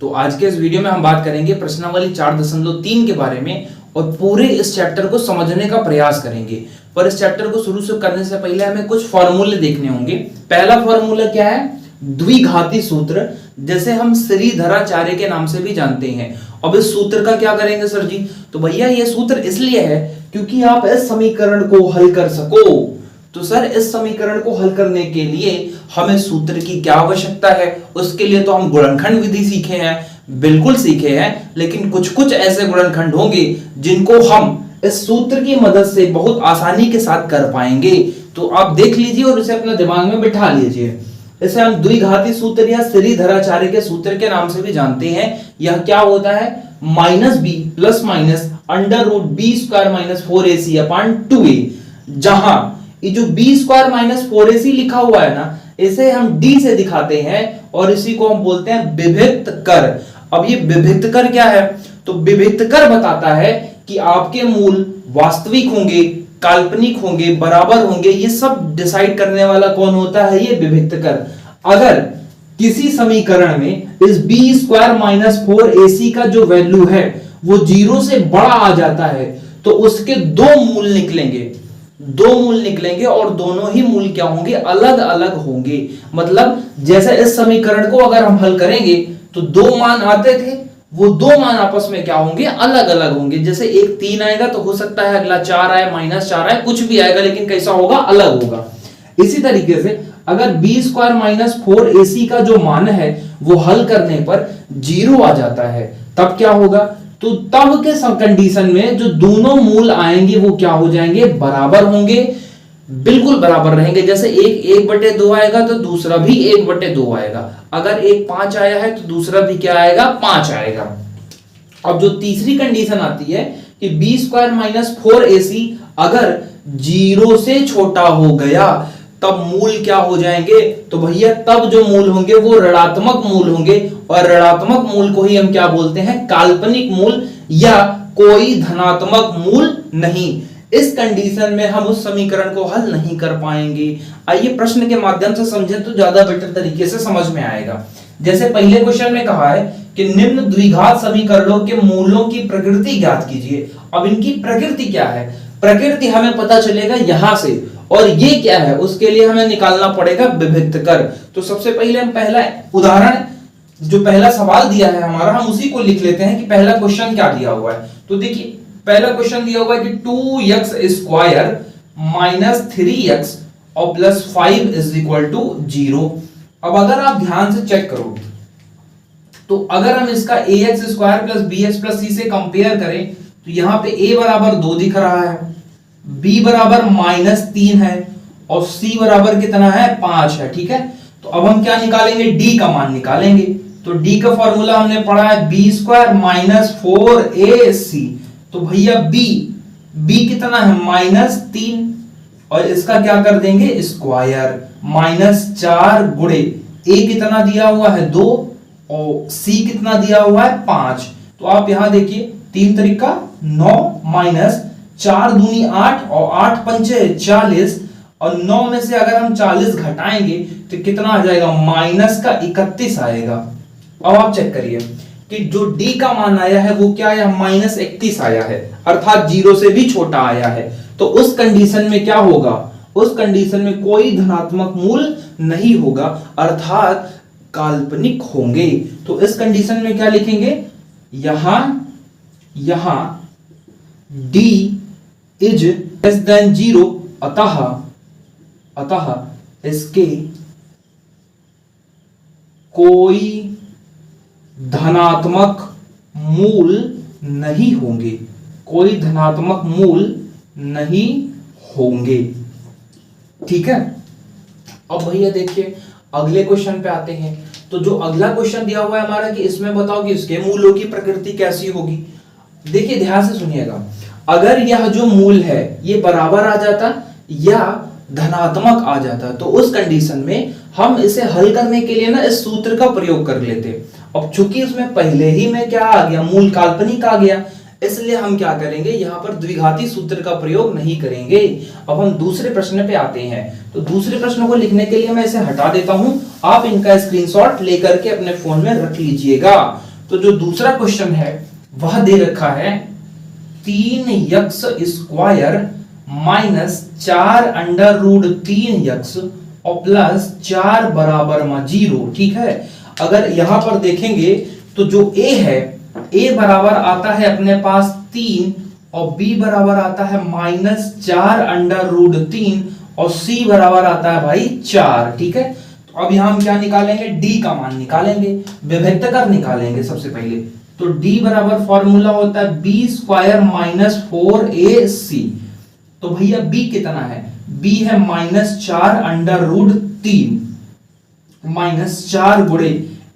तो आज के इस वीडियो में हम बात करेंगे प्रश्नावली 4.3 के बारे में और पूरे इस चैप्टर को समझने का प्रयास करेंगे। पर इस चैप्टर को शुरू से करने से पहले हमें कुछ फॉर्मूले देखने होंगे। पहला फॉर्मूला क्या है? द्विघाती सूत्र, जैसे हम श्रीधराचार्य के नाम से भी जानते हैं। अब इस सूत्र का क्या करेंगे सर जी? तो भैया ये सूत्र इसलिए है क्योंकि आप इस समीकरण को हल कर सको। तो सर इस समीकरण को हल करने के लिए हमें सूत्र की क्या आवश्यकता है? उसके लिए तो हम गुणनखंड विधि सीखे हैं, बिल्कुल सीखे हैं, लेकिन कुछ कुछ ऐसे गुणनखंड होंगे जिनको हम इस सूत्र की मदद से बहुत आसानी के साथ कर पाएंगे। तो आप देख लीजिए और इसे अपने दिमाग में बिठा लीजिए। इसे हम द्विघाती सूत्र या श्रीधराचार्य के सूत्र के नाम से भी जानते हैं। यह क्या होता है? Minus b plus minus under root b square minus 4ac upon 2a, जहां ये जो बी स्क्वायर माइनस 4ac लिखा हुआ है ना, इसे हम डी से दिखाते हैं और इसी को हम बोलते हैं विभक्त कर। अब ये विभक्त कर क्या है? तो विभक्त कर बताता है कि आपके मूल वास्तविक होंगे, काल्पनिक होंगे, बराबर होंगे, ये सब डिसाइड करने वाला कौन होता है? ये विभक्त कर। अगर किसी समीकरण में इस बी स्क्वायर माइनस 4ac का जो वैल्यू है वो 0 से बड़ा आ जाता है तो उसके दो मूल निकलेंगे और दोनों ही मूल क्या होंगे? अलग अलग होंगे। मतलब जैसे इस समीकरण को अगर हम हल करेंगे तो दो मान आते थे, वो दो मान आपस में क्या होंगे? अलग अलग होंगे। जैसे एक 3 आएगा तो हो सकता है अगला 4 आए, -4 आए, कुछ भी आएगा, लेकिन कैसा होगा? अलग होगा। इसी तरीके से अगर बी स्क्वायर माइनस 4ac का जो मान है वो हल करने पर 0 आ जाता है, तब क्या होगा? तो तब के कंडीशन में जो दोनों मूल आएंगे वो क्या हो जाएंगे? बराबर होंगे, बिल्कुल बराबर रहेंगे। जैसे एक 1/2 आएगा तो दूसरा भी 1/2 आएगा। अगर एक 5 आया है तो दूसरा भी क्या आएगा? 5 आएगा। अब जो तीसरी कंडीशन आती है कि बी स्क्वायर माइनस 4ac अगर 0 से छोटा हो गया तब मूल क्या हो जाएंगे? तो भैया तब जो मूल होंगे वो ऋणात्मक मूल होंगे, और ऋणात्मक मूल को ही हम क्या बोलते हैं? काल्पनिक मूल, या कोई धनात्मक मूल नहीं। इस कंडीशन में हम उस समीकरण को हल नहीं कर पाएंगे। आइए प्रश्न के माध्यम से समझें तो ज्यादा बेटर तरीके से समझ में आएगा। जैसे पहले क्वेश्चन में कहा है कि निम्न द्विघात समीकरणों के मूलों की प्रकृति ज्ञात कीजिए। अब इनकी प्रकृति क्या है? प्रकृति हमें पता चलेगा यहां से, और ये क्या है उसके लिए हमें निकालना पड़ेगा विभक्त कर। तो सबसे पहले हम पहला उदाहरण, जो पहला सवाल दिया है हमारा, हम उसी को लिख लेते हैं कि पहला क्वेश्चन क्या दिया हुआ है। तो देखिए पहला क्वेश्चन दिया हुआ है कि 2x स्क्वायर माइनस 3x और प्लस 5 इज इक्वल टू 0। अब अगर आप ध्यान से चेक करो तो अगर हम इसका ax square plus bx plus c से कंपेयर करें तो यहां पे a बराबर 2 दिख रहा है, b बराबर -3 है और c बराबर कितना है? 5 है। ठीक है, तो अब हम क्या निकालेंगे? d का मान निकालेंगे। तो d का फॉर्मूला हमने पढ़ा है b स्क्वायर माइनस 4ac। तो भैया b कितना है? -3, और इसका क्या कर देंगे? स्क्वायर, -4 गुणे a कितना दिया हुआ है? 2, और c कितना दिया हुआ है? 5। तो आप यहां देखिए 3 तरीका 9 माइनस 4 दूनी 8 और 8 पंचे 40, और 9 में से अगर हम 40 घटाएंगे तो कितना आ जाएगा? -31 आएगा। अब आप चेक करिए कि जो d का मान आया है वो क्या आया? -31 आया है, अर्थात 0 से भी छोटा आया है। तो उस कंडीशन में क्या होगा? उस कंडीशन में कोई धनात्मक मूल नहीं होगा, अर्थात काल्पनिक होंगे। तो इस कंडीशन में क्या लिखेंगे? यहां d इज लेस देन 0, अतः इसके कोई धनात्मक मूल नहीं होंगे, कोई धनात्मक मूल नहीं होंगे। ठीक है, अब भैया देखिए अगले क्वेश्चन पे आते हैं। तो जो अगला क्वेश्चन दिया हुआ है हमारा कि इसमें बताओ कि इसके मूलों की प्रकृति कैसी होगी। देखिए ध्यान से सुनिएगा, अगर यह जो मूल है ये बराबर आ जाता या धनात्मक आ जाता तो उस कंडीशन में हम इसे हल करने के लिए ना इस सूत्र का प्रयोग कर लेते। अब चूंकि उसमें पहले ही में क्या आ गया? मूल काल्पनिक आ गया, इसलिए हम क्या करेंगे? यहां पर द्विघाती सूत्र का प्रयोग नहीं करेंगे। अब हम दूसरे प्रश्न पे आते हैं। तो दूसरे प्रश्न को लिखने के लिए मैं इसे हटा देता हूं, आप इनका स्क्रीनशॉट लेकर के अपने फोन में रख लीजिएगा। तो जो दूसरा क्वेश्चन है वह दे रखा है 3x square minus 4 under root 3x और प्लस 4 बराबर में 0। ठीक है, अगर यहां पर देखेंगे तो जो a है, a बराबर आता है अपने पास 3 और b बराबर आता है माइनस 4 अंडर रूट 3 और c बराबर आता है भाई 4। ठीक है, तो अब यहां हम क्या निकालेंगे, d का मान निकालेंगे, विभक्तकर निकालेंगे सबसे पहले। तो d बराबर फॉर्मूला होता है b स्क्वायर माइनस 4ac। तो भैया b कितना है, b है माइनस 4 अंडर रूट 3 माइनस 4 गुणे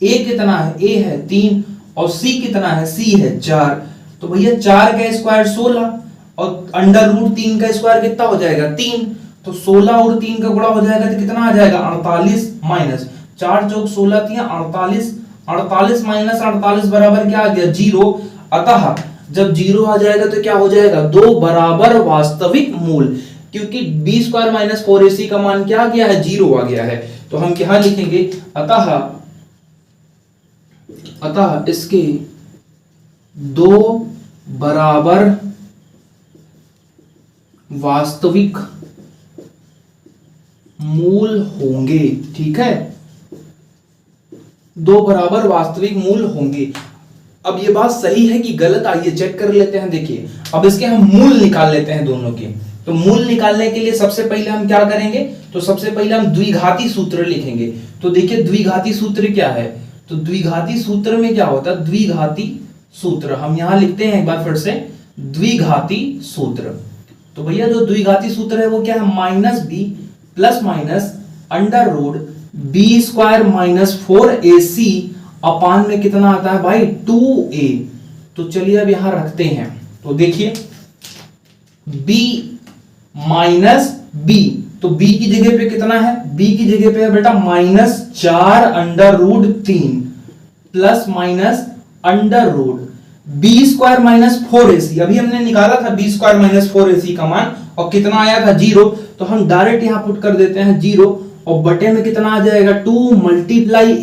a कितना है, a है 3 और c कितना है, c है 4। तो भैया 4 का स्क्वायर 16 और अंडर रूट 3 का स्क्वायर कितना हो जाएगा 3। तो 16 और 3 का गुणा हो जाएगा तो कितना आ जाएगा 48 माइनस 4 चौक 16 3 48, 48 माइनस 48 बराबर क्या आ गया 0। अतः जब 0 आ जाएगा तो क्या हो जाएगा 2 बराबर वास्तविक मूल, क्योंकि b स्क्वायर माइनस 4ac का मान क्या आ गया है 0 आ गया है। तो हम क्या लिखेंगे, अतः इसके 2 बराबर वास्तविक मूल होंगे। ठीक है, 2 बराबर वास्तविक मूल होंगे। अब ये बात सही है कि गलत, आइए चेक कर लेते हैं। देखिए अब इसके हम मूल निकाल लेते हैं दोनों के। तो मूल निकालने के लिए सबसे पहले हम क्या करेंगे, तो सबसे पहले हम द्विघाती सूत्र लिखेंगे। तो देखिए द्विघाती सूत्र क्या है, तो द्विघाती सूत्र में क्या होता है, द्विघाती सूत्र हम यहां लिखते हैं एक बार फिर से, द्विघाती सूत्र। तो भैया जो द्विघाती सूत्र है वो क्या है, minus b plus minus under root b square minus 4ac upon में कितना आता है भाई 2a। तो चलिए अब यहां रखते हैं। तो देखिए b माइनस b, तो b की जगह पे कितना है, b की जगह पे है बेटा minus 4 under root 3 plus minus under root b square minus 4ac। अभी हमने निकाला था b स्क्वायर माइनस 4ac का मान और कितना आया था 0। तो हम डायरेक्ट यहां पुट कर देते हैं 0 और बटे में कितना आ जाएगा 2 मल्टीप्लाई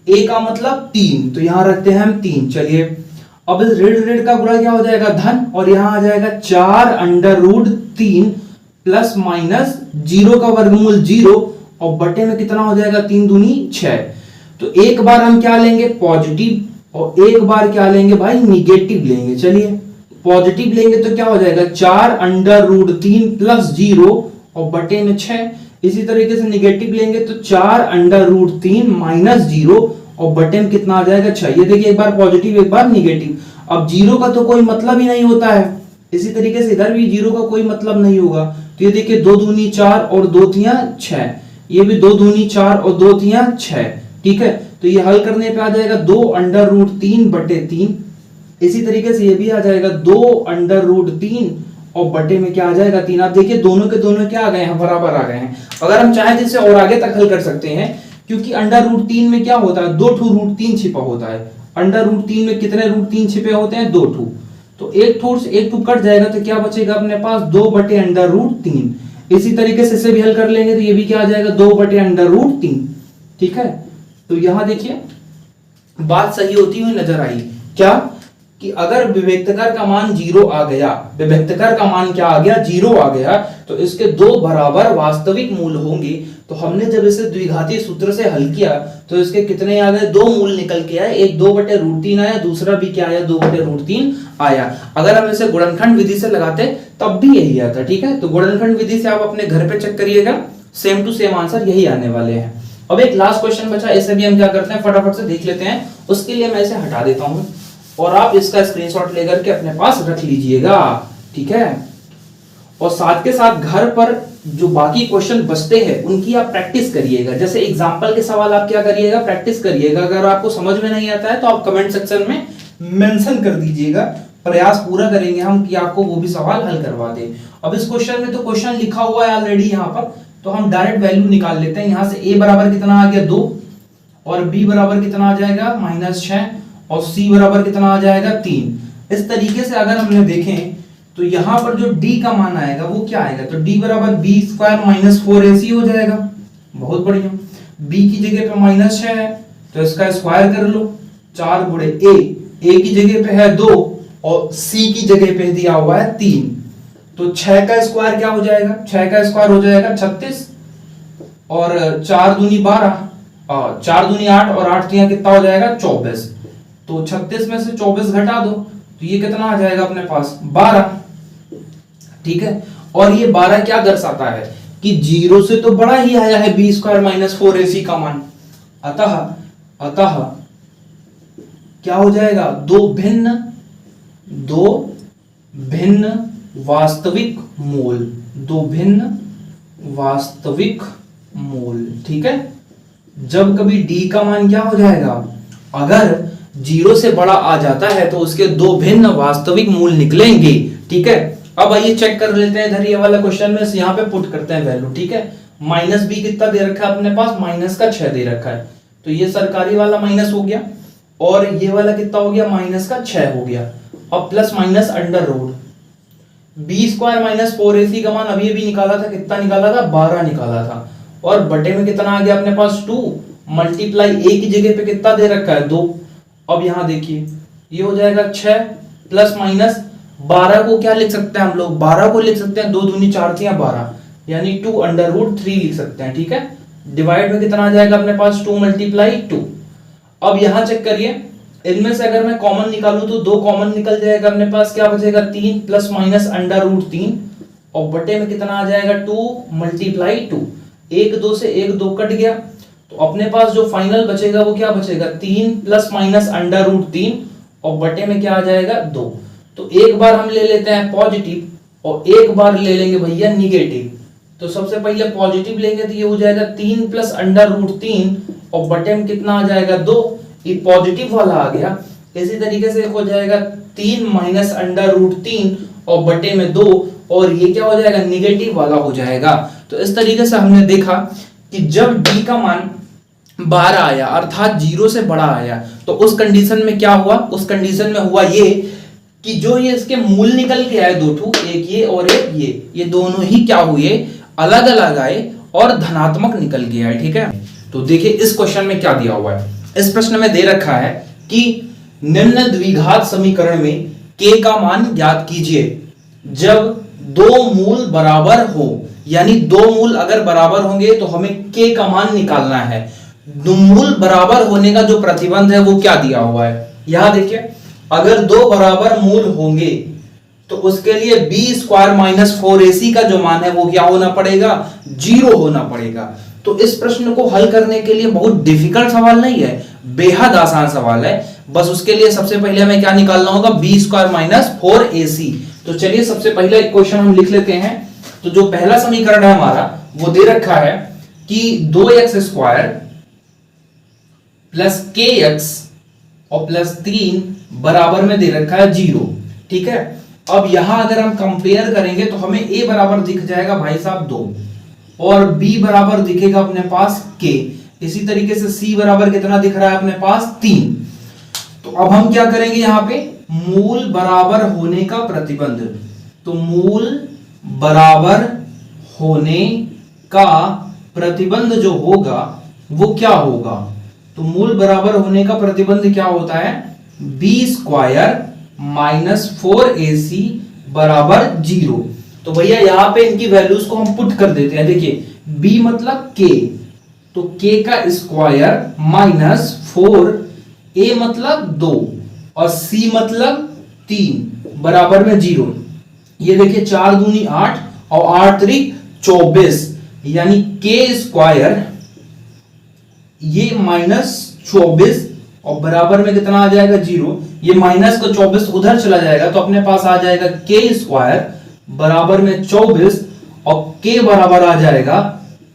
a का मतलब 3। तो यहां रखते हैं हम 3। चलिए अब इस ऋण ऋण का गुणा क्या हो जाएगा धन, और यहां आ जाएगा 4 अंडर रूट 3 प्लस माइनस 0 का वर्गमूल 0 और बटे में कितना हो जाएगा 3 दूनी 6। तो एक बार हम क्या लेंगे पॉजिटिव और एक बार क्या लेंगे भाई निगेटिव लेंगे। चलिए पॉजिटिव लेंगे तो क्या हो जाएगा 4 अंडर रूट 3 प्लस 0 और बटे में 6। इसी तरीके से निगेटिव लेंगे तो 4 अंडर रूट 3 माइनस 0 और बटे में कितना आ जाएगा 6। ये देखिए एक बार पॉजिटिव एक बार निगेटिव। अब 0 का तो कोई मतलब ही नहीं होता है, इसी तरीके से इधर भी 0 का कोई मतलब नहीं होगा। तो ये देखिए 2 दूनी 4 और 2 तियां 6, ये भी 2 दूनी 4 और 2 तियां 6। ठीक है, तो ये हल करने पे आ जाएगा 2 अंडर रूट 3 बटे 3। इसी तरीके से ये भी आ जाएगा 2 अंडर रूट 3 और बटे में क्या आ जाएगा 3। आप देखिए दोनों के दोनों क्या आ गए हैं, बराबर आ गए हैं। अगर हम चाहें तो इसे और आगे तक हल कर सकते हैं, क्योंकि अंडर रूट 3 में क्या होता है 2 ठू रूट 3 छिपा होता है। अंडर रूट 3 में कितने रूट 3 छिपे होते हैं 2 ठू। तो एक ठू से एक ठू कट जाएगा तो क्या बचेगा अपने पास 2 बटे अंडर रूट 3। इसी तरीके से इसे भी हल कर लेंगे तो ये भी क्या आ जाएगा 2 बटे अंडर रूट 3। ठीक है, तो यहां देखिए बात सही होती हुई नजर आई क्या, कि अगर विभक्तकर का मान 0 आ गया, विभक्तकर का मान क्या आ गया 0 आ गया, तो इसके 2 बराबर वास्तविक मूल होंगे। तो हमने जब इसे द्विघाती सूत्र से हल किया तो इसके कितने आ गए 2 मूल निकल के आए, एक 2 बटे रूट 3 आया, दूसरा भी क्या आया 2 बटे रूट 3 आया। अगर हम इसे गुणनखंड विधि से लगाते तब भी यही आता। ठीक है, तो गुणनखंड विधि से आप अपने घर पे चेक करिएगा, सेम टू सेम आंसर यही आने वाले हैं। अब एक लास्ट क्वेश्चन बचा, इसे भी हम क्या करते हैं फटाफट से देख लेते हैं। उसके लिए मैं इसे हटा देता हूं और आप इसका स्क्रीनशॉट लेकर के अपने पास रख लीजिएगा। ठीक है, और साथ के साथ घर पर जो बाकी क्वेश्चन बचते हैं उनकी आप प्रैक्टिस करिएगा। जैसे एग्जांपल के सवाल आप क्या करिएगा प्रैक्टिस करिएगा। अगर आपको समझ में नहीं आता है तो आप कमेंट सेक्शन में मेंशन कर दीजिएगा, प्रयास पूरा करेंगे हम कि आपको वो भी सवाल हल करवा दें। अब इस क्वेश्चन में तो क्वेश्चन लिखा हुआ है ऑलरेडी यहाँ पर, तो हम डायरेक्ट वैल्यू निकाल लेते हैं। यहाँ से a बराबर कितना आ गया 2 और b बराबर कितना आ जाएगा -6 और c बराबर कितना आ जाएगा 3। इस तरीके से अगर हमने देखें तो यहां पर जो d का मान आएगा वो क्या आएगा, तो d बराबर b स्क्वायर माइनस 4ac हो जाएगा। बहुत बढ़िया, b की जगह पे -6 है तो इसका स्क्वायर कर लो 4 गुणे ए की जगह पे है 2 और सी की जगह पे दिया हुआ है 3, तो 6 का स्क्वायर क्या हो जाएगा, 6 का स्क्वायर हो जाएगा 36 और 4 दूनी 12, 4 दूनी 8 और 8 तिया कितना हो जाएगा 24, तो 36 में से 24 घटा दो तो ये कितना आ जाएगा अपने पास 12। ठीक है, और ये 12 क्या दर्शाता है कि 0 से तो बड़ा ही आया है बी स्क्वायर माइनस 4ac का मान, अतः क्या हो जाएगा, दो भिन्न वास्तविक मूल। ठीक है, जब कभी d का मान क्या हो जाएगा, अगर 0 से बड़ा आ जाता है तो उसके दो भिन्न वास्तविक मूल निकलेंगे। ठीक है, अब आइए चेक कर लेते हैं इधर ये वाला क्वेश्चन में यहाँ पे पुट करते हैं वैल्यू। ठीक है, माइनस बी कितना दे रखा है अपने पास, माइनस का 6 दे रखा है, तो ये सरकारी वाला माइनस हो गया और ये वाला कितना हो गया, माइनस का 6 हो गया। अब plus minus under root b square minus 4ac का मान अभी भी निकाला था, कितना निकाला था 12 निकाला था, और बटे में कितना आ गया अपने पास 2 मल्टीप्लाई a की जगह पे कितना दे रखा है 2। अब यहां देखिए ये हो जाएगा 6 प्लस माइनस 12 को क्या लिख सकते हैं हम लोग, 12 को लिख सकते हैं 2 दूनी 4 तिया 12 यानी 2 अंडर रूट 3 लिख सकते हैं। ठीक है, डिवाइड में कितना आ जाएगा अपने पास 2 मल्टीप्लाई 2। अब यहां चेक करिए, इनमें से अगर मैं कॉमन निकालूं तो 2 कॉमन निकल जाएगा, अपने पास क्या बचेगा 3 प्लस माइनस अंडर रूट 3 और बटे में कितना आ जाएगा 2 मल्टीप्लाई 2। 1 2 से 1 2 कट गया, तो अपने पास जो फाइनल बचेगा वो क्या बचेगा 3 प्लस माइनस अंडर रूट 3 और बटे में क्या आ जाएगा 2। तो एक बार हम ले लेते हैं पॉजिटिव और एक बार ले लेंगे भैया निगेटिव। तो सबसे पहले पॉजिटिव लेंगे तो ये हो जाएगा 3 प्लस अंडर रूट 3 और बटे में कितना आ जाएगा 2, ये पॉजिटिव वाला आ गया। इसी तरीके से हो जाएगा 3 माइनस अंडर रूट 3 और बटे में 2 और ये क्या हो जाएगा निगेटिव वाला हो जाएगा। तो इस तरीके से हमने देखा कि जब d का मान 12 आया अर्थात 0 से बड़ा आया तो उस कंडीशन में क्या हुआ, उस कंडीशन में हुआ ये कि जो ये इसके मूल निकल के आए दो ठू, एक ये और एक ये दोनों ही क्या हुए अलग अलग आए और धनात्मक निकल के आए। ठीक है, तो देखिए इस क्वेश्चन में क्या दिया हुआ है, इस प्रश्न में दे रखा है कि निम्न द्विघात समीकरण में k का मान ज्ञात कीजिए जब दो मूल बराबर हो, यानी दो मूल अगर बराबर होंगे तो हमें k का मान निकालना है। दो मूल बराबर होने का जो प्रतिबंध है वो क्या दिया हुआ है, यहां देखिए अगर दो बराबर मूल होंगे तो उसके लिए बी स्क्वायर माइनस 4ac का जो मान है वो क्या होना पड़ेगा 0 होना पड़ेगा। तो इस प्रश्न को हल करने के लिए बहुत डिफिकल्ट सवाल नहीं है, बेहद आसान सवाल है। बस उसके लिए सबसे पहले हमें क्या निकालना होगा बी स्क्वायर माइनस 4ac। तो चलिए सबसे पहले एक क्वेश्चन हम लिख लेते हैं। तो जो पहला समीकरण है हमारा वो दे रखा है कि 2x स्क्वायर प्लस kx और प्लस 3 बराबर में दे रखा है 0। ठीक है, अब यहां अगर हम कंपेयर करेंगे तो हमें a बराबर दिख जाएगा भाई साहब 2 और b बराबर दिखेगा अपने पास k। इसी तरीके से c बराबर कितना दिख रहा है अपने पास 3। तो अब हम क्या करेंगे यहाँ पे मूल बराबर होने का प्रतिबंध, तो मूल बराबर होने का प्रतिबंध जो होगा वो क्या होगा, तो मूल बराबर होने का प्रतिबंध क्या होता है बी स्क्वायर माइनस 4ac बराबर 0। तो भैया यहां पे इनकी वैल्यूज को हम पुट कर देते हैं। देखिए b मतलब k, तो k का स्क्वायर माइनस 4a मतलब 2 और c मतलब 3 बराबर में 0। ये देखिए 4 दूनी 8 और 8 त्रिक 24 यानी k स्क्वायर ये माइनस 24 और बराबर में कितना आ जाएगा 0। ये माइनस का 24 उधर चला जाएगा तो अपने पास आ जाएगा k स्क्वायर बराबर में 24 और k बराबर आ जाएगा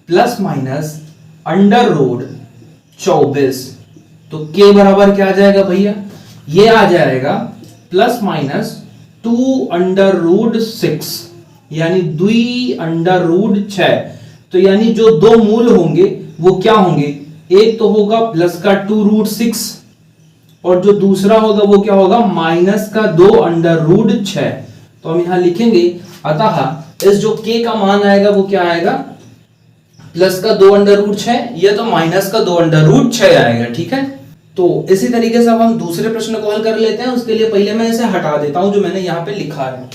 प्लस माइनस अंडर रूट 24। तो k बराबर क्या आ जाएगा भैया, ये आ जाएगा प्लस माइनस 2 अंडर रूट 6 यानी 2 अंडर रूट 6। तो यानी जो दो मूल होंगे वो क्या होंगे, एक तो होगा प्लस का 2 रूट 6 और जो दूसरा होगा वो क्या होगा माइनस का 2 अंडर रूट 6। तो हम यहां लिखेंगे अतः इस जो k का मान आएगा वो क्या आएगा प्लस का 2 अंडर रूट 6, यह तो माइनस का 2 अंडर रूट 6 आएगा। ठीक है, तो इसी तरीके से अब हम दूसरे प्रश्न को हल कर लेते हैं। उसके लिए पहले मैं इसे हटा देता हूं जो मैंने यहाँ पे लिखा है।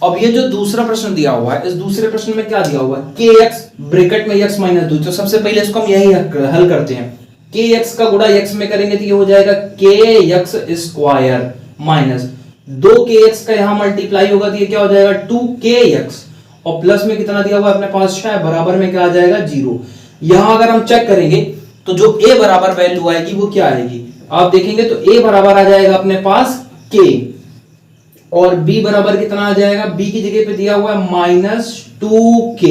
अब ये जो दूसरा प्रश्न दिया हुआ है, इस दूसरे प्रश्न में क्या दिया हुआ है, के एक्स ब्रैकेट में x माइनस 2। तो सबसे पहले इसको हम यही हल करते हैं। के एक्स का गुणा x में करेंगे तो ये हो जाएगा के एक्स स्क्वायर माइनस 2 के एक्स का यहाँ मल्टीप्लाई होगा तो ये क्या हो जाएगा 2 के एक्स, और प्लस में कितना दिया हुआ है अपने पास 6, बराबर में क्या आ जाएगा 0। यहां अगर हम चेक करेंगे तो जो a बराबर वैल्यू आएगी वो क्या आएगी, आप देखेंगे तो a बराबर आ जाएगा अपने पास k, और b बराबर कितना आ जाएगा, b की जगह पे दिया हुआ है -2k।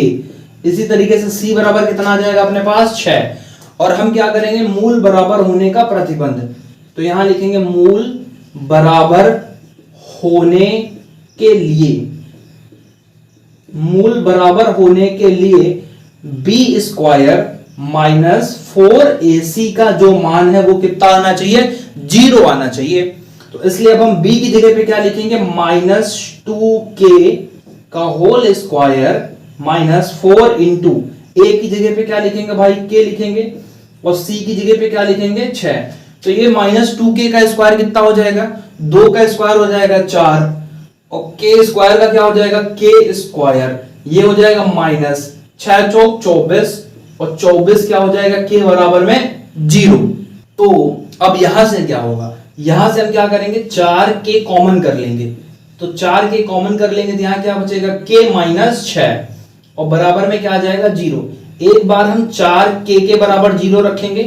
इसी तरीके से c बराबर कितना आ जाएगा अपने पास 6। और हम क्या करेंगे, मूल बराबर होने का प्रतिबंध, तो यहां लिखेंगे मूल बराबर होने के लिए, मूल बराबर होने के लिए b स्क्वायर माइनस 4ac का जो मान है वो कितना आना चाहिए, 0 आना चाहिए। तो इसलिए अब हम b की जगह पे क्या लिखेंगे, -2k का whole square minus 4 into a की जगह पे क्या लिखेंगे भाई, k लिखेंगे, और c की जगह पे क्या लिखेंगे 6। तो ये -2k का स्क्वायर कितना हो जाएगा, 2 का स्क्वायर हो जाएगा 4, और k स्क्वायर का क्या हो जाएगा k स्क्वायर, ये हो जाएगा माइनस 6 चौक 24, और 24 क्या हो जाएगा k बराबर में 0। तो अब यहां से क्या होगा, यहां से हम क्या करेंगे 4k कॉमन कर लेंगे, तो 4k कॉमन कर लेंगे तो यहां क्या बचेगा k माइनस 6, और बराबर में क्या आ जाएगा 0। एक बार हम 4k के बराबर 0 रखेंगे,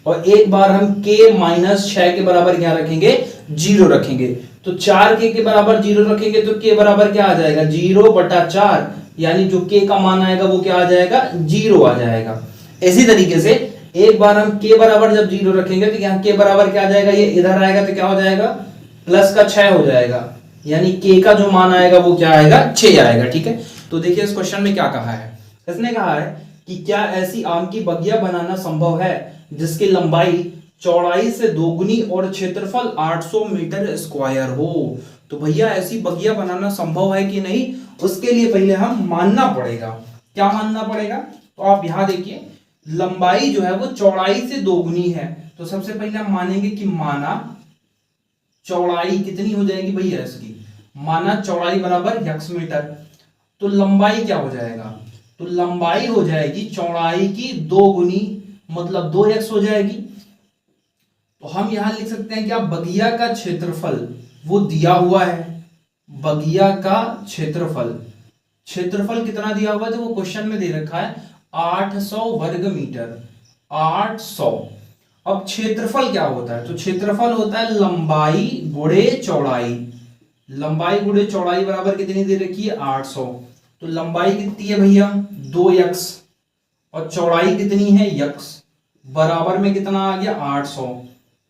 और एक बार हम k माइनस 6 के बराबर क्या रखेंगे, 0 रखेंगे। तो 4k के बराबर 0 रखेंगे तो k बराबर क्या आ जाएगा, 0/4, यानी जो k का मान आएगा वो क्या आ जाएगा, 0 आ जाएगा। इसी तरीके से एक बार हम k बराबर जब 0 रखेंगे तो यहाँ k बराबर क्या आ जाएगा, ये इधर आएगा तो क्या हो जाएगा, प्लस का 6 हो जाएगा, यानी k का जो मान आएगा वो क्या आएगा, 6 आएगा। ठीक है, तो देखिए इस क्वेश्चन में क्या कहा है, इसने कहा है कि क्या ऐसी आम की बगिया बनाना संभव है जिसकी लंबाई चौड़ाई से दोगुनी और क्षेत्रफल 800 मीटर स्क्वायर हो। तो भैया ऐसी बगिया बनाना संभव है कि नहीं, उसके लिए पहले हम मानना पड़ेगा। क्या मानना पड़ेगा, तो आप यहां देखिए लंबाई जो है वो चौड़ाई से दोगुनी है, तो सबसे पहले हम मानेंगे कि माना चौड़ाई कितनी हो जाएगी भैया इसकी, माना चौड़ाई बराबर x मीटर, तो लंबाई क्या हो जाएगा, तो लंबाई हो जाएगी चौड़ाई की 2 गुनी, मतलब 2x हो जाएगी। तो हम यहां लिख सकते हैं क्या, बगिया का क्षेत्रफल वो दिया हुआ है, बगिया का क्षेत्रफल, क्षेत्रफल कितना दिया हुआ है, तो वो क्वेश्चन में दे रखा है 800 वर्ग मीटर, 800। अब क्षेत्रफल क्या होता है, तो क्षेत्रफल होता है लंबाई गुणे चौड़ाई, लंबाई गुणे चौड़ाई बराबर कितनी दे रखी है 800। तो लंबाई कितनी है भैया 2x, और चौड़ाई कितनी है x, बराबर में कितना आ गया 800।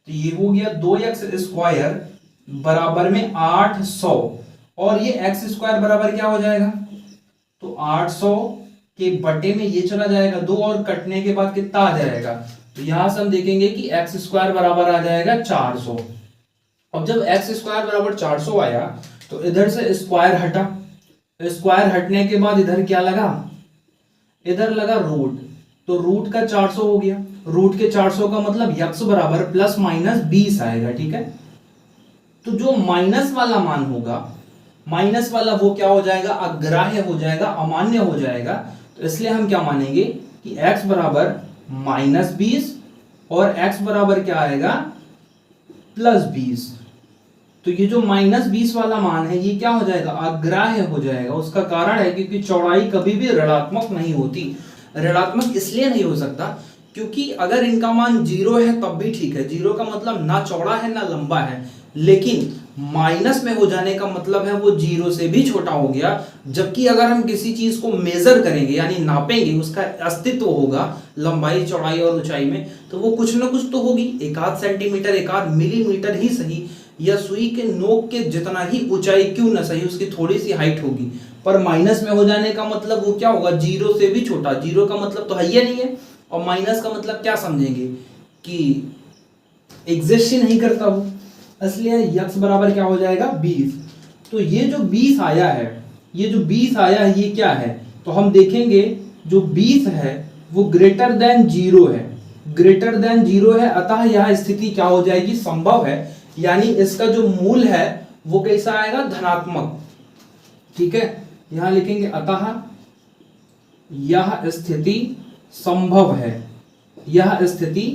तो ये हो गया 2x स्क्वायर बराबर में 800, और ये x स्क्वायर बराबर क्या हो जाएगा, तो 800 के बटे में ये चला जाएगा 2, और कटने के बाद कितना आ जाएगा, तो यहां से हम देखेंगे कि x स्क्वायर बराबर आ जाएगा 400। अब जब x स्क्वायर बराबर 400 आया तो इधर से स्क्वायर हटा, स्क्वायर हटने के बाद इधर क्या लगा, इधर लगा रूट, तो रूट का 400 हो गया, रूट के 400 का मतलब x बराबर प्लस माइनस 20 आएगा। ठीक है, तो जो माइनस वाला मान होगा, माइनस वाला वो क्या हो जाएगा, अग्राह्य हो जाएगा, अमान्य हो जाएगा। तो इसलिए हम क्या मानेंगे कि x बराबर -20 और x बराबर क्या आएगा +20। तो ये जो -20 वाला मान है ये क्या हो जाएगा, अग्राह्य हो जाएगा। उसका कारण है क्योंकि चौड़ाई कभी भी ऋणात्मक नहीं होती। ऋणात्मक इसलिए नहीं हो सकता क्योंकि अगर इनका मान 0 है तब भी ठीक है, 0 का मतलब ना चौड़ा है ना लंबा है, लेकिन माइनस में हो जाने का मतलब है वो 0 से भी छोटा हो गया। जबकि अगर हम किसी चीज को मेजर करेंगे यानी नापेंगे, उसका अस्तित्व होगा लंबाई चौड़ाई और ऊंचाई में, तो वो कुछ ना कुछ तो होगी, 1/8 सेंटीमीटर 1/8 मिलीमीटर ही सही, या सुई के नोक के जितना ही ऊंचाई क्यों ना सही, उसकी थोड़ी सी हाइट होगी। पर माइनस में हो जाने का मतलब वो क्या होगा, 0 से भी छोटा। 0 का मतलब तो है ही नहीं है, और माइनस का मतलब क्या समझेंगे कि एग्जिस्ट ही नहीं करता वो, इसलिए x बराबर क्या हो जाएगा 20। तो ये जो 20 आया है, ये जो 20 आया है ये क्या है, तो हम देखेंगे जो 20 है वो ग्रेटर देन 0 है, ग्रेटर देन 0 है, अतः यह स्थिति क्या हो जाएगी, संभव है। यानी इसका जो मूल है वो कैसा आएगा, धनात्मक। ठीक है, यहां लिखेंगे अतः यह स्थिति संभव है, यह स्थिति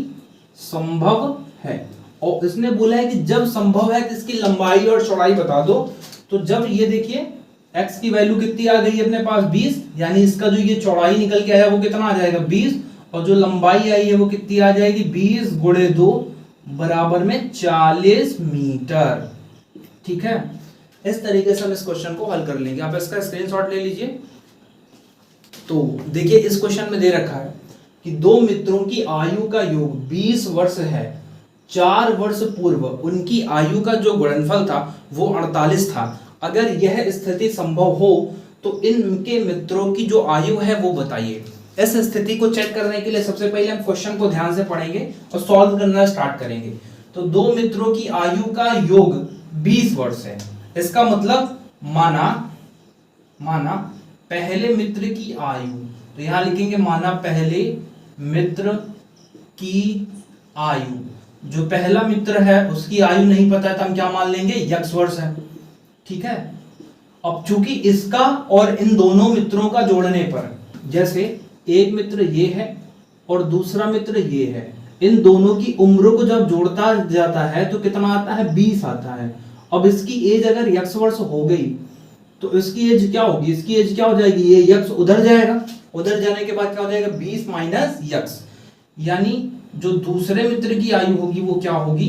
संभव है। और इसने बोला है कि जब संभव है तो इसकी लंबाई और चौड़ाई बता दो। तो जब ये देखिए x की वैल्यू कितनी आ गई अपने पास 20, यानी इसका जो ये चौड़ाई निकल के आया वो कितना आ जाएगा 20, और जो लंबाई आई है वो कितनी आ जाएगी 20 गुणे 2 बराबर में 40 मीटर। ठीक है, इस तरीके से हम इस क्वेश्चन को हल कर लेंगे। आप इसका स्क्रीनशॉट ले लीजिए। तो देखिए इस क्वेश्चन में दे रखा है कि दो मित्रों की आयु का योग 20 वर्ष है। 4 वर्ष पूर्व उनकी आयु का जो गुणनफल था वो 48 था। अगर यह स्थिति संभव हो तो इनके मित्रों की जो आयु है वो बताइए। इस स्थिति को चेक करने के लिए सबसे पहले हम क्वेश्चन को ध्यान से पढ़ेंगे और सॉल्व करना स्टार्ट करेंगे। तो दो मित्रों की आयु का योग 20 वर्ष है। इसका मतलब माना पहले मित्र की आयु, तो यहां लिखेंगे माना पहले मित्र की आयु, जो पहला मित्र है उसकी आयु नहीं पता है तो हम क्या मान लेंगे, x वर्ष है। ठीक है, अब चूंकि इसका और इन दोनों मित्रों का जोड़ने पर, जैसे एक मित्र ये है और दूसरा मित्र ये है, इन दोनों की उम्र को जब जोड़ता जाता है तो कितना आता है, 20 आता है। अब इसकी एज अगर x वर्ष हो गई तो इसकी एज क्या होगी, इसकी एज क्या हो जाएगी, ये x उधर जाएगा, उधर जाने के बाद क्या हो जाएगा 20 माइनस x, यानी जो दूसरे मित्र की आयु होगी वो क्या होगी,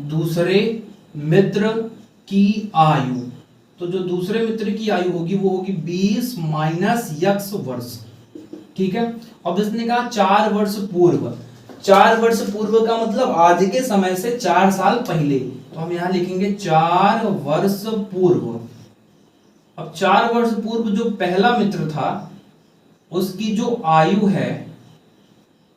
दूसरे मित्र की आयु, तो जो दूसरे मित्र की आयु होगी वो होगी 20 माइनस x वर्ष। ठीक है, अब इसने कहा 4 वर्ष पूर्व। 4 वर्ष पूर्व का मतलब आज के समय से 4 साल पहले, तो हम यहां लिखेंगे 4 वर्ष पूर्व। अब 4 वर्ष पूर्व जो पहला मित्र था उसकी जो आयु है,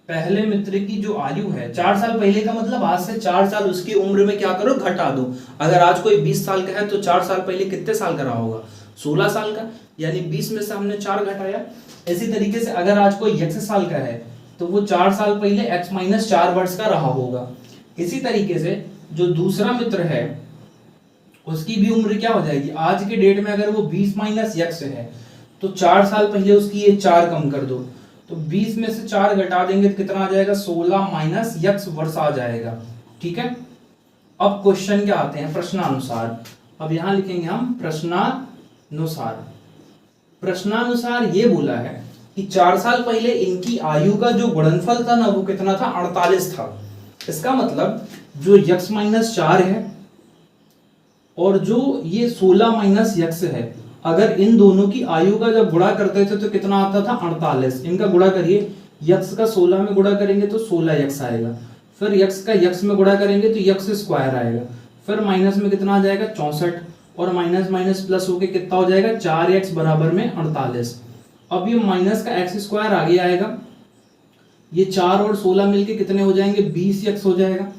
पहले मित्र की जो आयु है 4 साल पहले का मतलब आज से 4 साल उसकी उम्र में क्या करो, घटा दो। अगर आज कोई 20 साल का है तो 4 साल पहले कितने साल का रहा होगा, 16 साल का, यानी 20 में से हमने 4 घटाया। इसी तरीके से अगर आज कोई x साल का है तो वो 4 साल पहले x माइनस 4 वर्ष का रहा होगा। इसी तरीके से जो दूसरा मित्र है उसकी भी उम्र क्या हो जाएगी, आज के डेट में अगर वो 20 माइनस x है तो 4 साल पहले उसकी ये 4 कम कर दो, तो 20 में से 4 घटा देंगे तो कितना आ जाएगा, 16 माइनस x वर्ष आ जाएगा। ठीक है, अब क्वेश्चन क्या आते हैं, प्रश्नानुसार। अब यहां लिखेंगे हम प्रश्नानुसार। प्रश्नानुसार ये बोला है कि 4 साल पहले इनकी आयु का जो गुणनफल था ना वो कितना था, 48 था। इसका मतलब जो x माइनस 4 है और जो ये 16 माइनस x है, अगर इन दोनों की आयु का जब गुणा करते थे तो कितना आता था, 48। इनका गुणा करिए, x का 16 में गुणा करेंगे तो 16x आएगा, फिर x का x में गुणा करेंगे तो x स्क्वायर आएगा, फिर माइनस में कितना आ जाएगा 64, और माइनस माइनस प्लस होके कितना हो जाएगा 4x बराबर में 48। अब ये माइनस का x स्क्वायर आगे आएगा, ये 4 और 16 मिलके कितने हो जाएंगे, 20x हो जाएगा,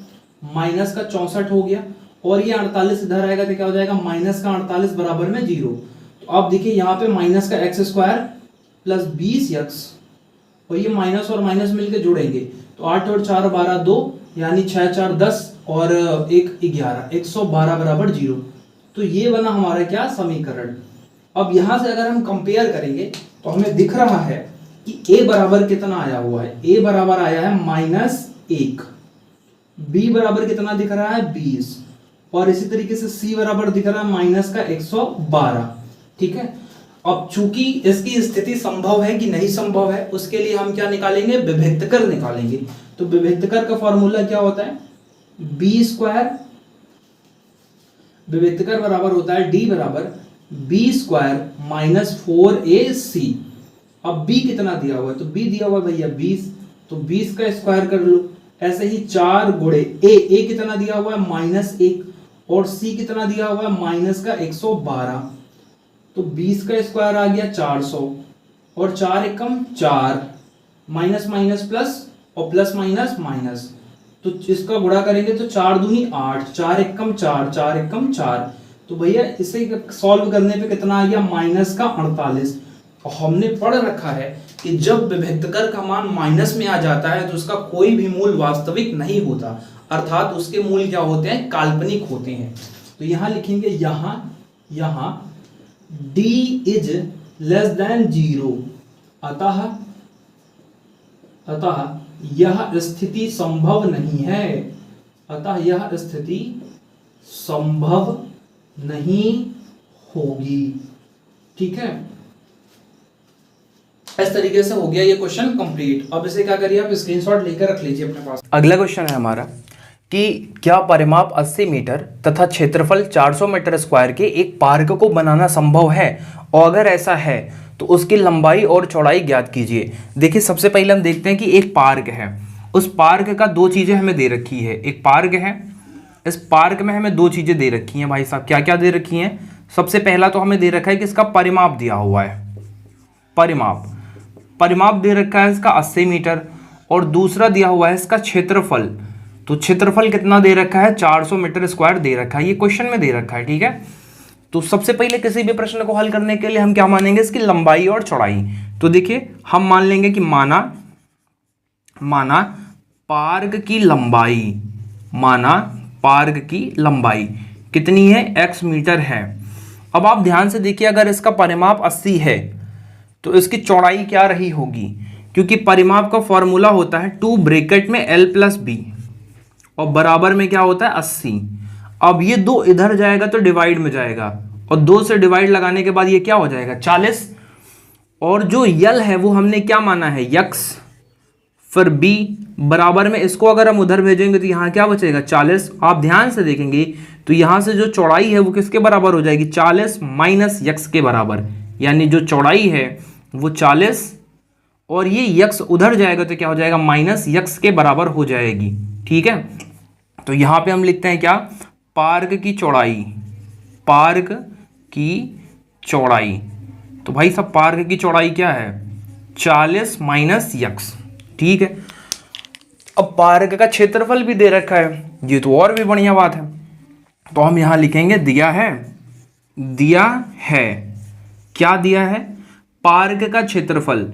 माइनस का 64 हो गया, और ये 48 इधर आएगा तो क्या हो जाएगा, माइनस का 48 बराबर में 0। तो आप देखिए यहाँ पे माइनस का x स्क्वायर प्लस 20x, और ये माइनस और माइनस मिलके जुड़ेंगे तो 8 और 4 12 2, यानी 6 4 10 और 1 11, 112 बराबर 0। तो ये बना हमारा क्या, समीकरण। अब यहां से अगर हम कंपेयर करेंगे तो हमें दिख रहा है कि a बराबर कितना आया हुआ है, a बराबर आया है -1, b बराबर कितना दिख रहा है 20, और इसी तरीके से c बराबर दिख रहा है माइनस का 112। ठीक है, अब चूंकि इसकी स्थिति संभव है कि नहीं संभव है उसके लिए हम क्या निकालेंगे, विभक्तकर निकालेंगे। तो विभक्तकर का फॉर्मूला क्या होता है, b स्क्वायर, विभक्तकर बराबर होता है d बराबर b स्क्वायर माइनस 4ac। अब b कितना दिया हुआ है, तो b दिया हुआ है भैया 20, तो 20 का स्क्वायर कर लो। ऐसे ही 4 गुणे a कितना दिया हुआ है -1, और c कितना दिया हुआ है माइनस का 112, तो 20 का स्क्वायर आ गया 400, और 4 एकम 4, माइनस माइनस प्लस और प्लस माइनस माइनस, तो इसका गुणा करेंगे तो 4 दूनी 8, 4 एकम 4, 4 एकम 4, तो भैया इसे सॉल्व करने पे कितना आ गया, माइनस का 48। और हमने पढ़ रखा है कि जब विभक्तकर का मान माइनस में आ जाता है तो उसका कोई भी मूल वास्तविक नहीं होता, अर्थात उसके मूल क्या होते हैं, काल्पनिक होते हैं। तो यहां लिखेंगे, यहां d इज लेस देन 0, अतः यह स्थिति संभव नहीं है, अतः यह स्थिति संभव नहीं होगी। ठीक है, इस तरीके से हो गया ये क्वेश्चन कंप्लीट। अब इसे क्या करिए, आप स्क्रीनशॉट लेकर रख लीजिए अपने पास। अगला क्वेश्चन है हमारा कि क्या परिमाप 80 मीटर तथा क्षेत्रफल 400 मीटर स्क्वायर के एक पार्क को बनाना संभव है, और अगर ऐसा है तो उसकी लंबाई और चौड़ाई ज्ञात कीजिए। देखिए, सबसे पहले हम देखते हैं कि एक पार्क है, उस पार्क का दो चीजें हमें दे रखी है। एक पार्क है, इस पार्क में हमें दो चीजें दे रखी हैं। भाई साहब, क्या क्या दे रखी हैं? सबसे पहला तो हमें दे रखा है कि इसका परिमाप दिया हुआ है, परिमाप दे रखा है इसका 80 मीटर, और दूसरा दिया हुआ है इसका क्षेत्रफल। तो क्षेत्रफल कितना दे रखा है, 400 मीटर स्क्वायर दे रखा है, ये क्वेश्चन में दे रखा है। ठीक है, तो सबसे पहले किसी भी प्रश्न को हल करने के लिए हम क्या मानेंगे, इसकी लंबाई और चौड़ाई। तो देखिए, हम मान लेंगे कि माना पार्क की लंबाई कितनी है, x मीटर है। अब आप ध्यान से देखिए, अगर इसका परिमाप 80 है तो इसकी चौड़ाई क्या रही होगी, क्योंकि परिमाप का फॉर्मूला होता है 2 ब्रैकेट में l प्लस b और बराबर में क्या होता है 80। अब ये 2 इधर जाएगा तो डिवाइड में जाएगा, और 2 से डिवाइड लगाने के बाद ये क्या हो जाएगा 40, और जो यल है वो हमने क्या माना है x, फिर b बराबर में, इसको अगर हम उधर भेजेंगे तो यहाँ क्या बचेगा 40। आप ध्यान से देखेंगे तो यहाँ से जो चौड़ाई है वो किसके बराबर हो जाएगी, 40 माइनस x के बराबर, यानी जो चौड़ाई है वो 40 और ये x उधर जाएगा तो क्या हो जाएगा माइनस x के बराबर हो जाएगी। ठीक है, तो यहाँ पे हम लिखते हैं क्या, पार्क की चौड़ाई। तो भाई सब पार्क की चौड़ाई क्या है, 40 माइनस x। ठीक है, अब पार्क का क्षेत्रफल भी दे रखा है, ये तो और भी बढ़िया बात है। तो हम यहां लिखेंगे दिया है, क्या दिया है, पार्क का क्षेत्रफल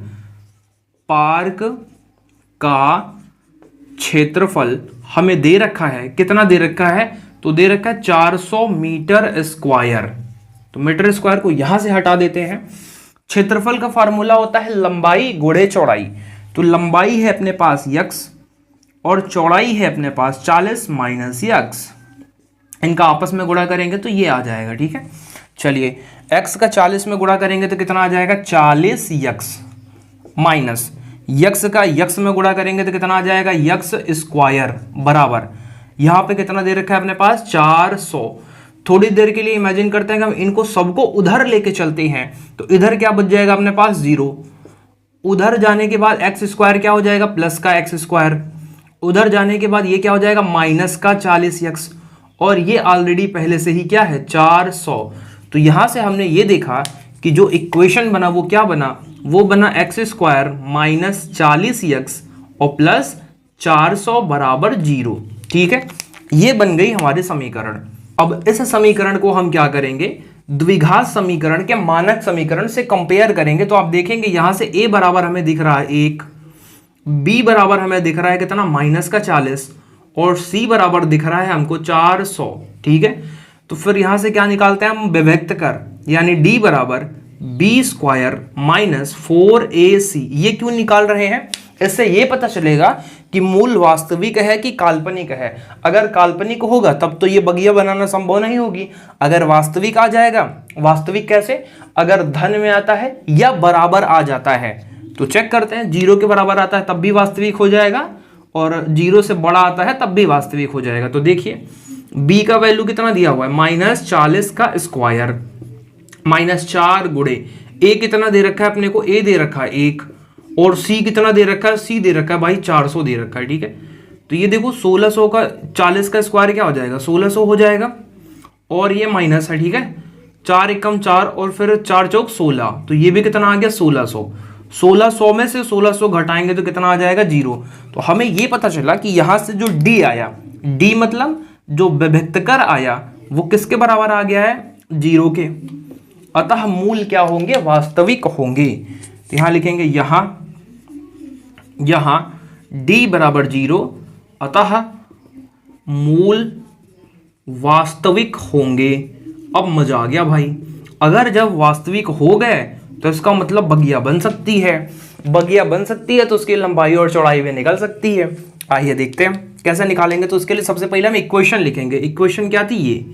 हमें दे रखा है, कितना दे रखा है, तो दे रखा है 400 मीटर स्क्वायर। तो मीटर स्क्वायर को यहां से हटा देते हैं। क्षेत्रफल का फार्मूला होता है लंबाई गुणे चौड़ाई। तो लंबाई है अपने पास x और चौड़ाई है अपने पास 40 माइनस x, इनका आपस में गुणा करेंगे तो ये आ जाएगा। ठीक है, चलिए x का 40 में गुणा करेंगे तो कितना आ जाएगा 40x, माइनस x का x में गुणा करेंगे तो कितना आ जाएगा x स्क्वायर, बराबर यहाँ पे कितना दे रखा है अपने पास 400। थोड़ी देर के लिए इमेजिन करते हैं कि हम इनको सबको उधर लेके चलते हैं, तो इधर क्या बच जाएगा अपने पास 0, उधर जाने के बाद x स्क्वायर क्या हो जाएगा प्लस का x स्क्वायर, उधर जाने के बाद ये क्या हो जाएगा माइनस का 40x, और ये ऑलरेडी पहले से ही क्या है 400। तो यहां से हमने ये देखा कि जो इक्वेशन बना वो क्या बना, वो बना x स्क्वायर माइनस 40x और प्लस 400 बराबर 0। ठीक है, ये बन गई हमारे समीकरण। अब इस समीकरण को हम क्या करेंगे, द्विघात समीकरण के मानक समीकरण से कंपेयर करेंगे। तो आप देखेंगे यहां से a बराबर हमें दिख रहा है 1, b बराबर हमें दिख रहा है कितना माइनस का 40, और c बराबर दिख रहा है हमको 400। ठीक है, तो फिर यहां से क्या निकालते हैं हम, विभक्त कर, यानी d बराबर b स्क्वायर माइनस 4ac। ये क्यों निकाल रहे हैं, इससे ये पता चलेगा कि मूल वास्तविक है कि काल्पनिक है। अगर काल्पनिक होगा तब तो ये बगिया बनाना संभव नहीं होगी, अगर वास्तविक आ जाएगा, वास्तविक कैसे, अगर धन में आता है या बराबर आ जाता है तो चेक करते हैं, 0 के बराबर आता है तब भी वास्तविक हो जाएगा, और 0 से बड़ा आता है तब भी वास्तविक हो जाएगा। तो देखिए b का वैल्यू कितना दिया हुआ है माइनस 40 का स्क्वायर, माइनस 4 गुणे a कितना दे रखा है अपने को, a दे रखा है 1, और c कितना दे रखा है, c दे रखा है भाई 400 दे रखा है। ठीक है, तो ये देखो 1600 का 40 का स्क्वायर क्या हो जाएगा 1600 हो जाएगा, और ये माइनस है। ठीक है, 4 एकम 4 और फिर 4 चौक 16, तो ये भी कितना आ गया 1600। 1600 में से 1600 घटाएंगे तो कितना आ जाएगा 0। तो हमें ये पता चला कि यहां से जो d आया, d मतलब जो विभक्तकर आया वो किसके बराबर आ गया है 0 के, अतः मूल क्या होंगे वास्तविक होंगे। तो यहाँ लिखेंगे यहाँ d बराबर 0, अतः मूल वास्तविक होंगे। अब मजा आ गया भाई, अगर जब वास्तविक हो गए तो इसका मतलब बगिया बन सकती है। बगिया बन सकती है तो उसकी लंबाई और चौड़ाई भी निकल सकती है। आइए देखते हैं कैसे निकालेंगे। तो उसके लिए सबसे पहले हम इक्वेशन लिखेंगे। इक्वेशन क्या थी ये,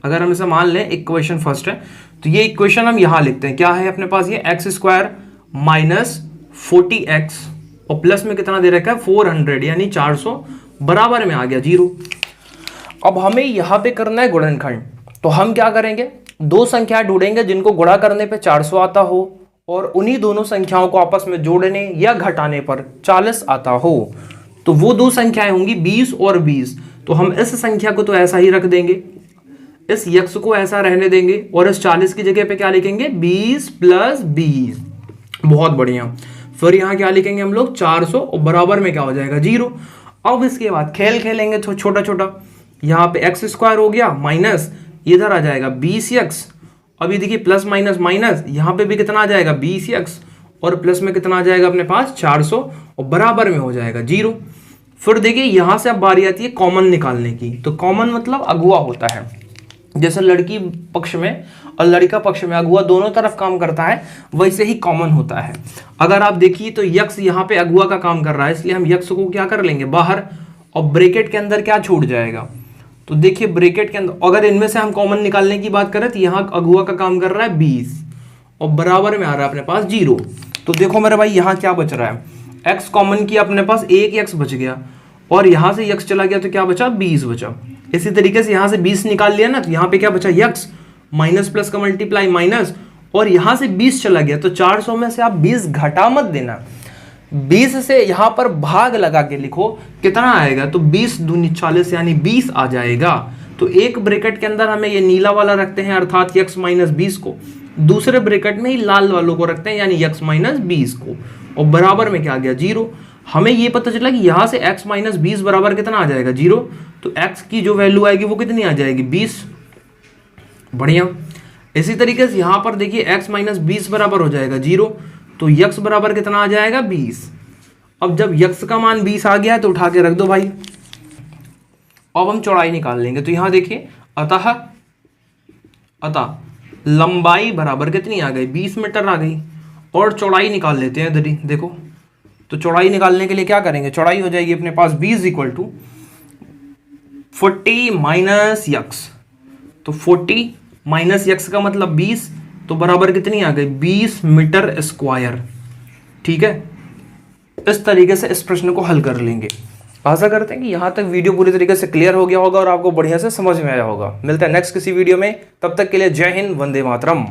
अगर हम इसे मान लें इक्वेशन फर्स्ट है, तो ये इक्वेशन हम यहाँ लिखते हैं। क्या है अपने पास, ये x² माइनस 40x और प्लस में कितना दे रखा है 400 यानी 400 बराबर में आ गया 0। अब हमें यहाँ पे करना है गुणनखंड। तो हम क्या करेंगे, दो संख्या ढूंढेंगे जिनको गुणा करने पे 400 आता हो और उन्हीं दोनों संख्याओं को आपस में जोड़ने या घटाने पर 40 आता हो। तो वो दो संख्याएं होंगी 20 और 20। तो हम इस संख्या को तो ऐसा ही रख देंगे, इस यक्स को ऐसा रहने देंगे और इस 40 की जगह पे क्या लिखेंगे 20 + 20। बहुत बढ़िया। फिर यहाँ क्या लिखेंगे हम लोग 400 और बराबर में क्या हो जाएगा 0। अब इसके बाद खेल खेलेंगे छोटा छोटा। यहाँ पे x² हो गया माइनस इधर आ जाएगा 20x। अभी देखिए प्लस माइनस माइनस, यहाँ पे भी कितना आ जाएगा 20x और प्लस में कितना आ जाएगा अपने पास 400 और बराबर में हो जाएगा 0। फिर देखिए यहाँ से अब बारी आती है कॉमन निकालने की। तो कॉमन मतलब अगुआ होता है। जैसे लड़की पक्ष में और लड़का पक्ष में अगुआ दोनों तरफ काम करता है, वैसे ही कॉमन होता है। अगर आप देखिए तो यक्स यहाँ पे अगुआ का काम कर रहा है, इसलिए हम यक्स को क्या कर लेंगे बाहर और ब्रैकेट के अंदर क्या छूट जाएगा। तो देखिए ब्रैकेट के अंदर अगर इनमें से हम कॉमन निकालने की बात करें तो यहाँ अगुआ का काम कर रहा है 20 और बराबर में आ रहा है अपने पास 0। तो देखो मेरे भाई यहाँ क्या बच रहा है, x कॉमन किया अपने पास 1 x बच गया और यहाँ से x चला गया तो क्या बचा 20 बचा। इसी तरीके से यहाँ से 20 निकाल लिया ना, तो यहाँ पे क्या बचा x माइनस प्लस का मल्टीप्लाई माइनस और यहाँ से 20 चला गया। तो 400 में से आप 20 घटा मत देना, 20 से यहाँ पर भाग लगा के लिखो कितना आएगा। तो 20 दूनी 40 यानी 20 आ जाएगा। तो एक ब्रैकेट के अंदर हमें ये नीला वाला रखते हैं अर्थात x माइनस 20 को, दूसरे ब्रैकेट में ही लाल वालों को रखते हैं यानी x माइनस 20 को और बराबर में क्या आ गया 0। हमें ये पता चला कि यहाँ से x माइनस 20 बराबर कितना आ जाएगा 0। तो x की जो वैल्यू आएगी वो कितनी आ जाएगी 20। बढ़िया। इसी तरीके से यहाँ पर देखिए x माइनस 20 बराबर हो जाएगा 0। तो x बराबर कितना आ जाएगा 20। अब जब x का मान 20 आ गया है तो उठा के रख दो भाई। अब हम चौड़ाई निकाल लेंगे। तो यहाँ देखिए अतः लंबाई बराबर कितनी आ गई 20 मीटर आ गई और चौड़ाई निकाल लेते हैं इधर ही देखो। तो चौड़ाई निकालने के लिए क्या करेंगे, चौड़ाई हो जाएगी अपने पास 20 = 40 माइनस यक्स। तो 40 माइनस यक्स का मतलब 20, तो बराबर कितनी आ गई 20 मीटर स्क्वायर। ठीक है, इस तरीके से इस प्रश्न को हल कर लेंगे। आशा करते हैं कि यहाँ तक वीडियो पूरी तरीके से क्लियर हो गया होगा और आपको बढ़िया से समझ में आया होगा। मिलता है नेक्स्ट किसी वीडियो में, तब तक के लिए जय हिंद, वंदे मातरम।